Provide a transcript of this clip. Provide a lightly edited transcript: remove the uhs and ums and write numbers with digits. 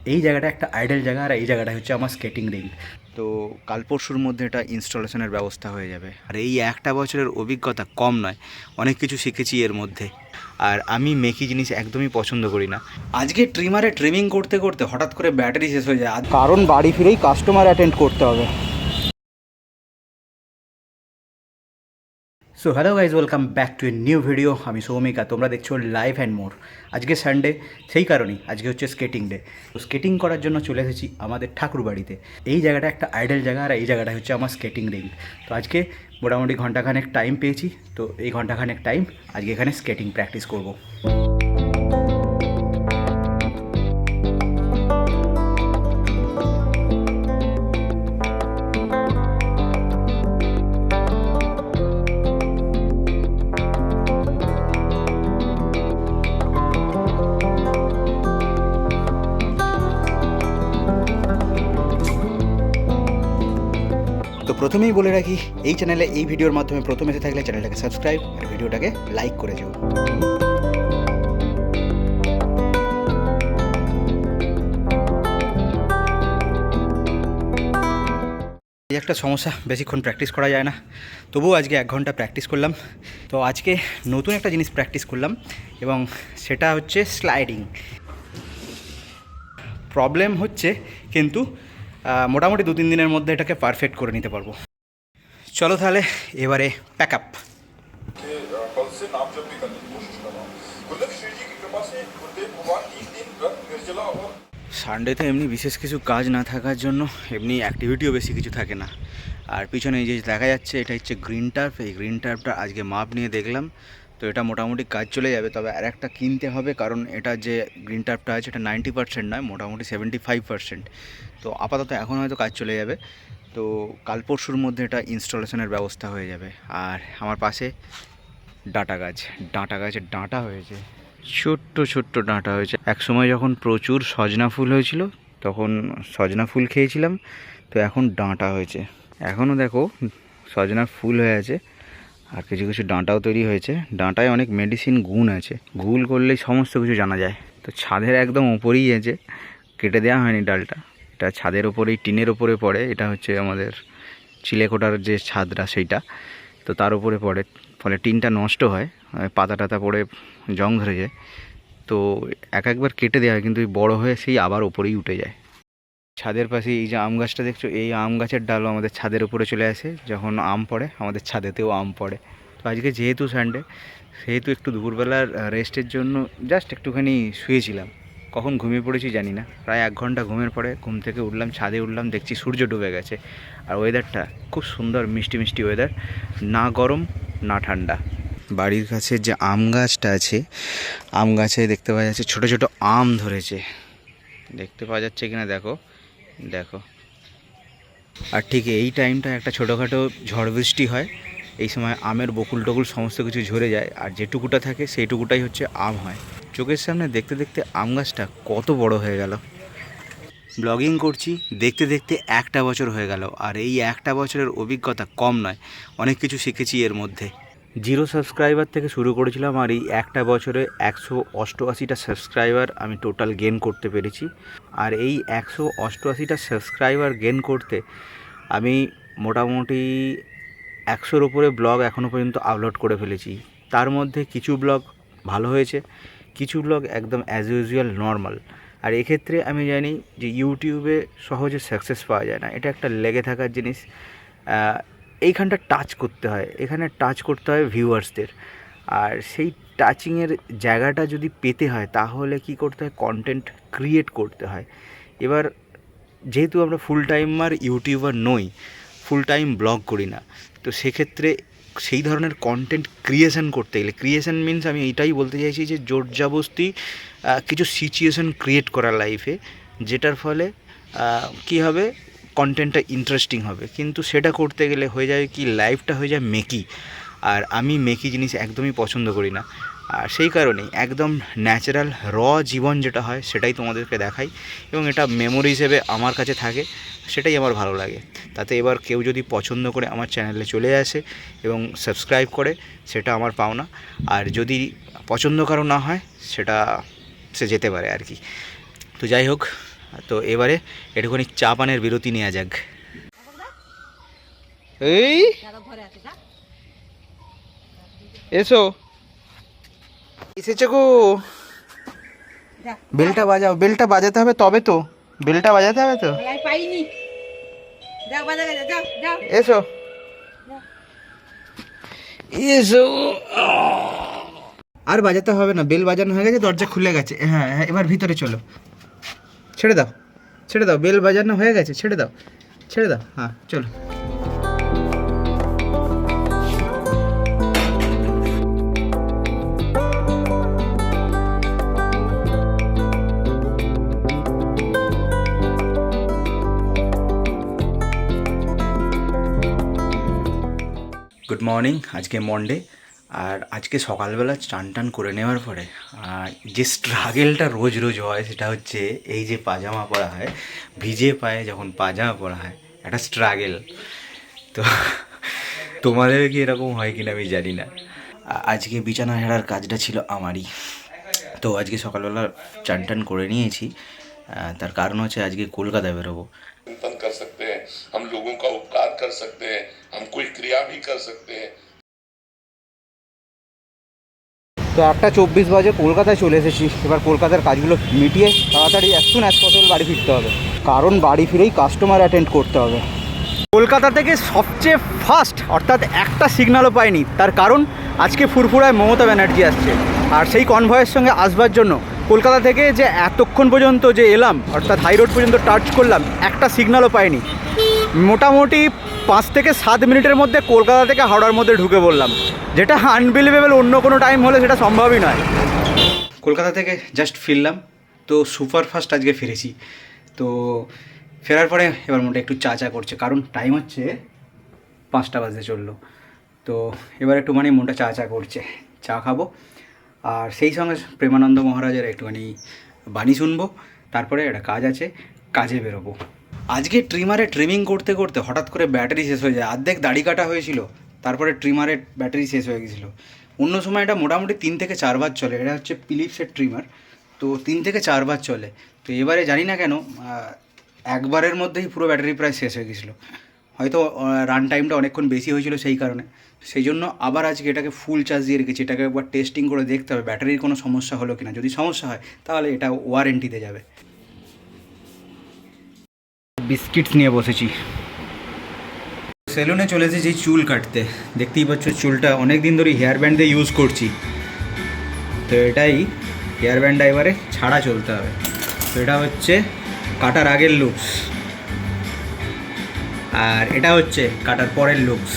এই জায়গাটা একটা আইডল জায়গা, আর এই জায়গাটা হচ্ছে আমার স্কেটিং রিঙ্ক। তো কাল পরশুর মধ্যে এটা ইনস্টলেশনের ব্যবস্থা হয়ে যাবে। আর এই একটা বছরের অভিজ্ঞতা কম নয়, অনেক কিছু শিখেছি এর মধ্যে। আর আমি মেকি জিনিস একদমই পছন্দ করি না। আজকে ট্রিমারে ট্রিমিং করতে করতে হঠাৎ করে ব্যাটারি শেষ হয়ে যায়, কারণ বাড়ি ফিরেই কাস্টমার অ্যাটেন্ড করতে হবে। So hello guys, welcome back to a new video. আমি সৌমিকা, তোমরা দেখছো লাইভ অ্যান্ড মোর। আজকে সানডে, সেই কারণেই আজকে হচ্ছে স্কেটিং ডে। তো স্কেটিং করার জন্য চলে এসেছি আমাদের ঠাকুর বাড়িতে। এই জায়গাটা একটা আইডল জায়গা, আর এই জায়গাটা হচ্ছে আমার স্কেটিং রিঙ্ক। তো আজকে মোটামুটি ঘন্টাখানেক টাইম পেয়েছি। তো এই ঘন্টাখানেক টাইম আজকে এখানে স্কেটিং প্র্যাকটিস করবো। তো প্রথমেই বলে রাখি, এই চ্যানেলে এই ভিডিওর মাধ্যমে প্রথম এসে থাকলে চ্যানেলটাকে সাবস্ক্রাইব আর ভিডিওটাকে লাইক করে যেও। এই একটা সমস্যা, বেশিক্ষণ প্র্যাকটিস করা যায় না, তবুও আজকে 1 ঘন্টা প্র্যাকটিস করলাম। তো আজকে নতুন একটা জিনিস প্র্যাকটিস করলাম, এবং সেটা হচ্ছে স্লাইডিং। প্রবলেম হচ্ছে কিন্তু মোটামুটি 2-3 দিনের মধ্যে এটাকে পারফেক্ট করে নিতে পারবো। চলো তাহলে এবারে প্যাক আপ। कल से नाम जप भी करने की कोशिश कर रहा हूँ। गुरुदेव श्री जी की कृपा से गुरुदेव भगवान 3 दिन व्रत निर्जला और সানডেতে এমনি বিশেষ কিছু কাজ না থাকার জন্য এমনি অ্যাক্টিভিটিও বেশি কিছু থাকে না। আর পিছনে এই যে দেখা যাচ্ছে, এটা হচ্ছে গ্রিন টার্ফ। এই গ্রিন টার্ফটা আজকে মাপ নিয়ে দেখলাম, তো এটা মোটামুটি কাজ চলে যাবে। তবে আর একটা কিনতে হবে, কারণ এটা যে গ্রিন টার্ফটা আছে এটা 90% নয়, মোটামুটি 75%। তো আপাতত এখন হয়তো কাজ চলে যাবে। তো কাল পরশুর মধ্যে এটা ইনস্টলেশনের ব্যবস্থা হয়ে যাবে। আর আমার পাশে ডাঁটা গাছের ডাঁটা হয়েছে, ছোট্ট ছোট্ট ডাঁটা হয়েছে। এক সময় যখন প্রচুর সজনা ফুল হয়েছিল তখন সজনা ফুল খেয়েছিলাম, তো এখন ডাঁটা হয়েছে। এখনও দেখো সজনার ফুল হয়ে আছে, আর কিছু কিছু ডাঁটাও তৈরি হয়েছে। ডাঁটায় অনেক মেডিসিন গুণ আছে, গুল করলেই সমস্ত কিছু জানা যায়। তো ছাদের একদম ওপরেই আছে, কেটে দেওয়া হয়নি ডালটা। এটা ছাদের ওপরেই, টিনের ওপরে পড়ে। এটা হচ্ছে আমাদের চিলেকোঠার যে ছাদটা সেইটা, তো তার উপরে পড়ে, ফলে টিনটা নষ্ট হয়, পাতা টাতা পড়ে জং ধরে যায়। তো একবার কেটে দেওয়া হয়, কিন্তু বড় হয়ে সেই আবার ওপরেই উঠে যায়। ছাদের পাশে এই যে আম গাছটা দেখছো, এই আম গাছের ডালও আমাদের ছাদের উপরে চলে আসে। যখন আম পড়ে আমাদের ছাদেতেও আম পড়ে। তো আজকে যেহেতু সানডে, সেহেতু একটু দুপুরবেলার রেস্টের জন্য জাস্ট একটুখানি শুয়েছিলাম। কখন ঘুমিয়ে পড়েছি জানি না, প্রায় 1 ঘন্টা ঘুমের পরে ঘুম থেকে উঠলাম, ছাদে উঠলাম, দেখছি সূর্য ডুবে গেছে। আর ওয়েদারটা খুব সুন্দর, মিষ্টি মিষ্টি ওয়েদার, না গরম না ঠান্ডা। বাড়ির কাছে যে আম গাছটা আছে, আম গাছে দেখতে পাওয়া যাচ্ছে ছোটো ছোটো আম ধরেছে। দেখতে পাওয়া যাচ্ছে কিনা দেখো, দেখো। আর ঠিক এই টাইমটা একটা ছোটোখাটো ঝড় বৃষ্টি হয়। এই সময় আমের বকুল টকুল সমস্ত কিছু ঝরে যায়, আর যেটুকুটা থাকে সেইটুকুটাই হচ্ছে আম হয়। চোখের সামনে দেখতে দেখতে আম গাছটা কত বড় হয়ে গেল। ব্লগিং করছি দেখতে দেখতে 1টা বছর হয়ে গেল, আর এই 1টা বছরের অভিজ্ঞতা কম নয়, অনেক কিছু শিখেছি এর মধ্যে। 0 সাবস্ক্রাইবার থেকে শুরু করেছিলাম, আর এই 1টা বছরে 188টা সাবস্ক্রাইবার আমি টোটাল গেন করতে পেরেছি। আর এই 188টা সাবস্ক্রাইবার গেন করতে আমি মোটামুটি 100-র উপরে ব্লগ এখনও পর্যন্ত আপলোড করে ফেলেছি। তার মধ্যে কিছু ব্লগ ভালো হয়েছে, কিছু ব্লগ একদম অ্যাজ ইউজুয়াল নর্মাল। আর এক্ষেত্রে আমি জানি যে ইউটিউবে সহজে সাকসেস পাওয়া যায় না, এটা একটা লেগে থাকার জিনিস। এইখানটা টাচ করতে হয়, এখানে টাচ করতে হয় ভিউয়ার্সদের। আর সেই টাচিংয়ের জায়গাটা যদি পেতে হয় তাহলে কি করতে হয়, কন্টেন্ট ক্রিয়েট করতে হয়। এবার যেহেতু আমরা ফুল টাইমার ইউটিউবার নই, ফুল টাইম ব্লগ করি না, তো সেক্ষেত্রে সেই ধরনের কন্টেন্ট ক্রিয়েশন করতে গেলে, ক্রিয়েশন মিনস আমি এইটাই বলতে চাইছি যে জোরজবস্তি কিছু সিচুয়েশন ক্রিয়েট করা লাইফে, যেটার ফলে কী হবে, কন্টেন্টটা ইন্টারেস্টিং হবে। কিন্তু সেটা করতে গেলে হয়ে যায় কি, লাইফটা হয়ে যায় মেকি। আর আমি মেকি জিনিস একদমই পছন্দ করি না। আর সেই কারণেই একদম ন্যাচারাল জীবন যেটা হয় সেটাই তোমাদেরকে দেখাই, এবং এটা মেমোরি হিসেবে আমার কাছে থাকে, সেটাই আমার ভালো লাগে। তাতে এবার কেউ যদি পছন্দ করে আমার চ্যানেলে চলে আসে এবং সাবস্ক্রাইব করে, সেটা আমার পাওনা। আর যদি পছন্দ কারো না হয়, সেটা সে যেতে পারে আর কি। তো যাই হোক, তো এবারে একটুখানি চা পানের বিরতি নেওয়া যাক। এই এসো, এসেছে গো। বেলটা বাজাও, বেলটা বাজাতে হবে তবে তো, বেলটা বাজাতে হবে তো। এসো এসো। আর বাজাতে হবে না, বেল বাজানো হয়ে গেছে, দরজা খুলে গেছে। হ্যাঁ হ্যাঁ, এবার ভিতরে চলো। ছেড়ে দাও, ছেড়ে দাও, বেল বাজানো হয়ে গেছে, ছেড়ে দাও, ছেড়ে দাও। হ্যাঁ চলো। Good morning. আজকে মন্ডে, আর আজকে সকালবেলা চান টান করে নেওয়ার পরে যে স্ট্রাগেলটা রোজ রোজ হয় সেটা হচ্ছে এই যে পাজামা পরা হয়, ভিজে পায়ে যখন পাজামা পরা হয়, একটা স্ট্রাগেল। তো তোমাদের কি এরকম হয় কিনা আমি জানি না। আজকে বিছানা হেরার কাজটা ছিল আমারই। তো আজকে সকালবেলা চান টান করে নিয়েছি, তার কারণ হচ্ছে আজকে কলকাতায় বেরোবো। चिंतन कर सकते हैं, हम लोगों का उपकार कर सकते हैं, हम कोई क्रिया भी कर सकते हैं। তো 1:24 বাজে কলকাতায় চলে এসেছি। এবার কলকাতার কাজগুলো মিটিয়ে তাড়াতাড়ি অ্যাজ সুন অ্যাজ পসিবল বাড়ি ফিরতে হবে, কারণ বাড়ি ফিরেই কাস্টমার অ্যাটেন্ড করতে হবে। কলকাতা থেকে সবচেয়ে ফার্স্ট অর্থাৎ একটা সিগন্যালও পাইনি, তার কারণ আজকে ফুরফুরায় মমতা ব্যানার্জি আসছে, আর সেই কনভয়ের সঙ্গে আসবার জন্য কলকাতা থেকে যে এতক্ষণ পর্যন্ত যে এলাম, অর্থাৎ হাই রোড পর্যন্ত টাচ করলাম, একটা সিগন্যালও পাইনি। মোটামুটি 5 থেকে 7 মিনিটের মধ্যে কলকাতা থেকে হাওড়ার মধ্যে ঢুকে পড়লাম, যেটা আনবিলিভেবল। অন্য কোনো টাইম হলে সেটা সম্ভবই নয়। কলকাতা থেকে জাস্ট ফিরলাম, তো সুপারফাস্ট আজকে ফিরেছি। তো ফেরার পরে এবার মোটা একটু চা করছে, কারণ টাইম হচ্ছে 5টা বাজতে চললো। তো এবার একটু মানে মনটা চা করছে, চা খাবো, আর সেই সঙ্গে প্রেমানন্দ মহারাজের একটুখানি বাণী শুনবো। তারপরে একটা কাজ আছে, কাজে বেরোবো। আজকে ট্রিমারে ট্রিমিং করতে করতে হঠাৎ করে ব্যাটারি শেষ হয়ে যায়। অর্ধেক দাড়ি কাটা হয়েছিল, তারপরে ট্রিমারের ব্যাটারি শেষ হয়ে গেছিলো। অন্য সময় এটা মোটামুটি 3 থেকে 4 বার চলে। এটা হচ্ছে ফিলিপসের ট্রিমার, তো 3 থেকে 4 বার চলে। তো এবারে জানি না কেন একবারের মধ্যেই পুরো ব্যাটারি প্রায় শেষ হয়ে গেছিলো। হয়তো রান টাইমটা অনেকক্ষণ বেশি হয়েছিল সেই কারণে। সেই জন্য আবার আজকে এটাকে ফুল চার্জ দিয়ে রেখেছি। এটাকে একবার টেস্টিং করে দেখতে হবে ব্যাটারির কোনো সমস্যা হলো কিনা। যদি সমস্যা হয় তাহলে এটা ওয়ারেন্টিতে যাবে। বিস্কিটস নিয়ে বসেছি। সেলুনে চলে এসেছি চুল কাটতে। দেখতেই পাচ্ছ চুলটা অনেক দিন ধরেই হেয়ার ব্যান্ড দিয়ে ইউজ করছি, তো এটাই হেয়ার ব্যান্ডটা এবারে ছাড়া চলতে হবে। তো এটা হচ্ছে কাটার আগের লুকস, আর এটা হচ্ছে কাটার পরের লুকস।